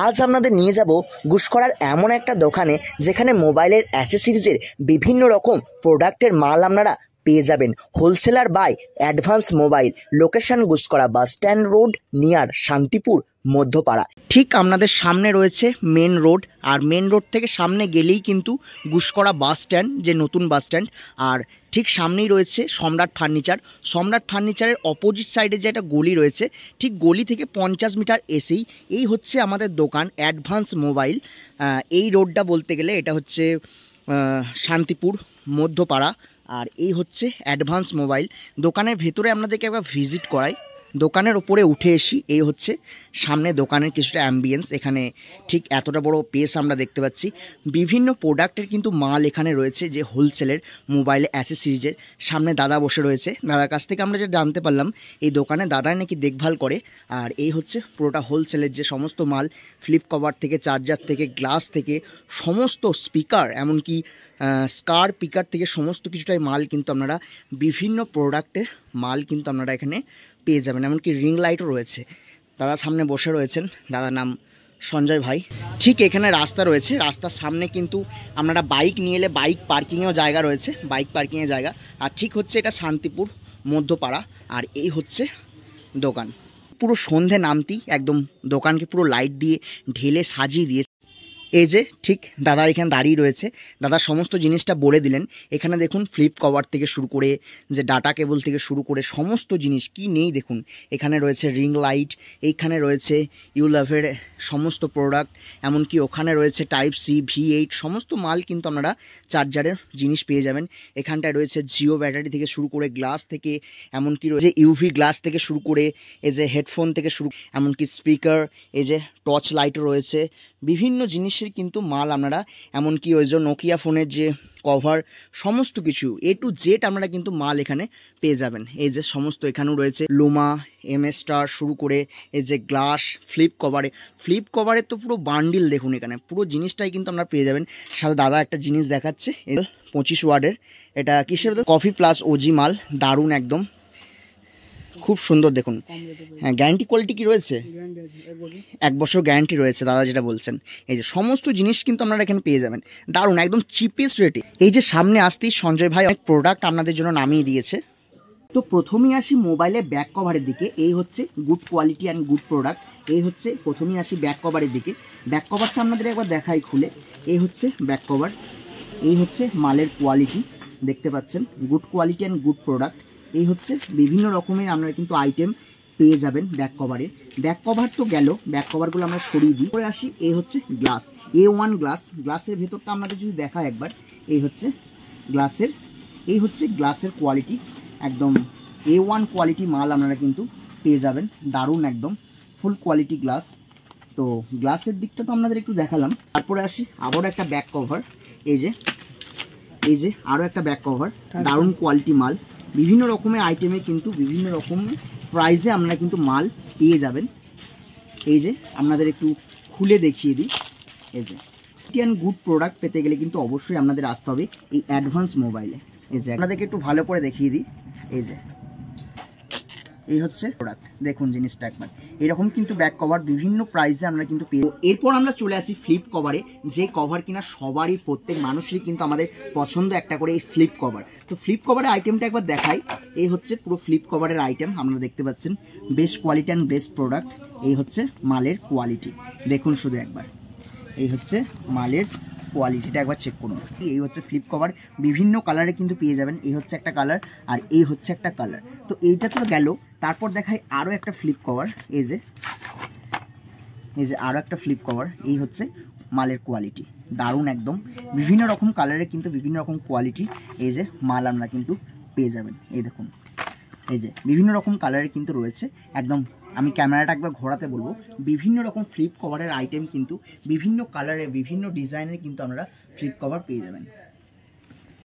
আজ আপনাদের নিয়ে যাব গুসকরার এমন একটা দোকানে যেখানে মোবাইলের অ্যাসেসরিজের বিভিন্ন রকম প্রোডাক্টের মাল আপনারা পেয়ে যাবেন wholesaler by advance mobile. Location Guskara bus stand road near Shantipur Madhyapara. ঠিক আপনাদের সামনে রয়েছে মেন রোড, আর মেন রোড থেকে সামনে গেলেই কিন্তু গুসকরা বাস স্ট্যান্ড, যে নতুন বাস স্ট্যান্ড। আর ঠিক সামনেই রয়েছে সম্রাট ফার্নিচার। সম্রাট ফার্নিচারের অপোজিট সাইডে যে একটা গলি রয়েছে, ঠিক গলি থেকে 50 মিটার এসেই এই হচ্ছে আমাদের দোকান অ্যাডভান্স মোবাইল। এই রোডটা বলতে গেলে এটা হচ্ছে শান্তিপুর মধ্যপাড়া, আর এই হচ্ছে অ্যাডভান্স মোবাইল। দোকানের ভেতরে আপনাদেরকে একবার ভিজিট করাই। দোকানের ওপরে উঠে এসি, এই হচ্ছে সামনে দোকানের কিছুটা অ্যাম্বিয়েন্স। এখানে ঠিক এতটা বড় পেস আমরা দেখতে পাচ্ছি। বিভিন্ন প্রোডাক্টের কিন্তু মাল এখানে রয়েছে, যে হোলসেলের মোবাইল অ্যাসেসরিজের। সামনে দাদা বসে রয়েছে, দাদার কাছ থেকে আমরা যেটা জানতে পারলাম এই দোকানে দাদাই নাকি দেখভাল করে। আর এই হচ্ছে পুরোটা হোলসেলের যে সমস্ত মাল, ফ্লিপ কভার থেকে, চার্জার থেকে, গ্লাস থেকে, সমস্ত স্পিকার, এমনকি স্কার পিকার থেকে সমস্ত কিছুটাই মাল কিন্তু আপনারা বিভিন্ন প্রোডাক্টের মাল কিন্তু আপনারা এখানে পেয়ে যাবেন। এমনকি রিং লাইটও রয়েছে। দাদা সামনে বসে রয়েছেন, দাদার নাম সঞ্জয় ভাই। ঠিক এখানে রাস্তা রয়েছে, রাস্তার সামনে কিন্তু আপনারা বাইক নিয়ে এলে বাইক পার্কিংয়েও জায়গা রয়েছে, বাইক পার্কিংয়ের জায়গা। আর ঠিক হচ্ছে এটা শান্তিপুর মধ্যপাড়া, আর এই হচ্ছে দোকান। পুরো সন্ধে নামতেই একদম দোকানকে পুরো লাইট দিয়ে ঢেলে সাজিয়ে দিয়েছে। এই যে ঠিক দাদা এখানে দাঁড়িয়ে রয়েছে, দাদা সমস্ত জিনিসটা বলে দিলেন। এখানে দেখুন ফ্লিপ কভার থেকে শুরু করে, যে ডাটা কেবল থেকে শুরু করে সমস্ত জিনিস কি নেই দেখুন। এখানে রয়েছে রিং লাইট, এইখানে রয়েছে ইউলাভের সমস্ত প্রোডাক্ট, এমনকি ওখানে রয়েছে টাইপ সি, V8 সমস্ত মাল কিন্তু আপনারা চার্জারের জিনিস পেয়ে যাবেন। এখানটায় রয়েছে জিও ব্যাটারি থেকে শুরু করে, গ্লাস থেকে, এমনকি রয়েছে ইউভি গ্লাস থেকে শুরু করে, এই যে হেডফোন থেকে শুরু, এমনকি স্পিকার, এই যে টর্চ লাইটও রয়েছে। বিভিন্ন জিনিসের কিন্তু মাল আপনারা, এমনকি ওই যে নোকিয়া ফোনের যে কভার, সমস্ত কিছু A to Z আপনারা কিন্তু মাল এখানে পেয়ে যাবেন। এই যে সমস্ত এখানেও রয়েছে লুমা, MS স্টার শুরু করে, এই যে গ্লাস, ফ্লিপ কভারের তো পুরো বান্ডিল দেখুন। এখানে পুরো জিনিসটাই কিন্তু আপনারা পেয়ে যাবেন। সাথে দাদা একটা জিনিস দেখাচ্ছে, 25 ওয়ার্ডের, এটা কিসের কফি প্লাস ওজি মাল, দারুণ একদম, খুব সুন্দর দেখুন। হ্যাঁ, গ্যারান্টি কোয়ালিটি কি রয়েছে? 1 বছর গ্যারান্টি রয়েছে দাদা যেটা বলছেন। এই যে সমস্ত জিনিস কিন্তু আপনারা এখানে পেয়ে যাবেন দারুণ একদম চিপেস্ট রেটে। এই যে সামনে আসতেই সঞ্জয় ভাই অনেক প্রোডাক্ট আপনাদের জন্য নামিয়ে দিয়েছে। তো প্রথমেই আসি মোবাইলের ব্যাক কভারের দিকে। এই হচ্ছে good quality and good product. এই হচ্ছে প্রথমেই আসি ব্যাক কভারের দিকে। ব্যাক কভারটা আপনাদের একবার দেখাই খুলে। এই হচ্ছে ব্যাক কভার, এই হচ্ছে মালের কোয়ালিটি দেখতে পাচ্ছেন, good quality and good product. এই হচ্ছে বিভিন্ন রকমের আপনারা কিন্তু আইটেম পেয়ে যাবেন ব্যাক কভারে। ব্যাক কভার তো গেল, ব্যাক কভারগুলো আমরা সরিয়ে দিই। পরে আসি, এই হচ্ছে গ্লাস, A1 গ্লাস। গ্লাসের ভেতরটা আপনাদের যদি দেখায় একবার, এই হচ্ছে গ্লাসের, এই হচ্ছে গ্লাসের কোয়ালিটি, একদম A1 কোয়ালিটি মাল আপনারা কিন্তু পেয়ে যাবেন, দারুণ একদম ফুল কোয়ালিটি গ্লাস। তো গ্লাসের দিকটা তো আপনাদের একটু দেখালাম। তারপরে আসি আবারও একটা ব্যাক কভার, এই যে আরও একটা ব্যাক কভার, দারুণ কোয়ালিটি মাল। বিভিন্ন রকমের আইটেমে কিন্তু বিভিন্ন রকম প্রাইসে আপনারা কিন্তু মাল পেয়ে যাবেন। এই যে আপনাদের একটু খুলে দেখিয়ে দিই, এই যে গুড প্রোডাক্ট পেতে গেলে কিন্তু অবশ্যই আপনাদের আসতে হবে এই অ্যাডভান্স মোবাইলে। এই যে আপনাদেরকে একটু ভালো করে দেখিয়ে দিই, এই যে এই হচ্ছে প্রোডাক্ট দেখুন জিনিসটা একবার। এরকম কিন্তু ব্যাক কভার বিভিন্ন প্রাইসে আমরা কিন্তু পেয়ে। এরপর আমরা চলে আসি ফ্লিপ কভারে, যে কভার কিনা সবারই, প্রত্যেক মানুষেরই কিন্তু আমাদের পছন্দ একটা করে এই ফ্লিপ কভার। তো ফ্লিপ কভারের আইটেমটা একবার দেখাই। এই হচ্ছে পুরো ফ্লিপ কভারের আইটেম, আপনারা দেখতে পাচ্ছেন, best quality and best product. এই হচ্ছে মালের কোয়ালিটি দেখুন শুধু একবার, এই হচ্ছে মালের কোয়ালিটিটা একবার চেক করুন। এই হচ্ছে ফ্লিপ কভার, বিভিন্ন কালারে কিন্তু পেয়ে যাবেন। এই হচ্ছে একটা কালার, আর এই হচ্ছে একটা কালার। তো এইটা তো গেল, তারপর দেখাই আরও একটা ফ্লিপ কভার। এই যে আরও একটা ফ্লিপ কভার। এই হচ্ছে মালের কোয়ালিটি, দারুণ একদম, বিভিন্ন রকম কালারে কিন্তু বিভিন্ন রকম কোয়ালিটি এই যে মাল আমরা কিন্তু পেয়ে যাবেন। এই দেখুন, এই যে বিভিন্ন রকম কালারে কিন্তু রয়েছে একদম। আমি ক্যামেরাটা একবার ঘোরাতে বলবো, বিভিন্ন রকম ফ্লিপ কভারের আইটেম কিন্তু বিভিন্ন কালারে, বিভিন্ন ডিজাইনের কিন্তু আপনারা ফ্লিপ কভার পেয়ে যাবেন।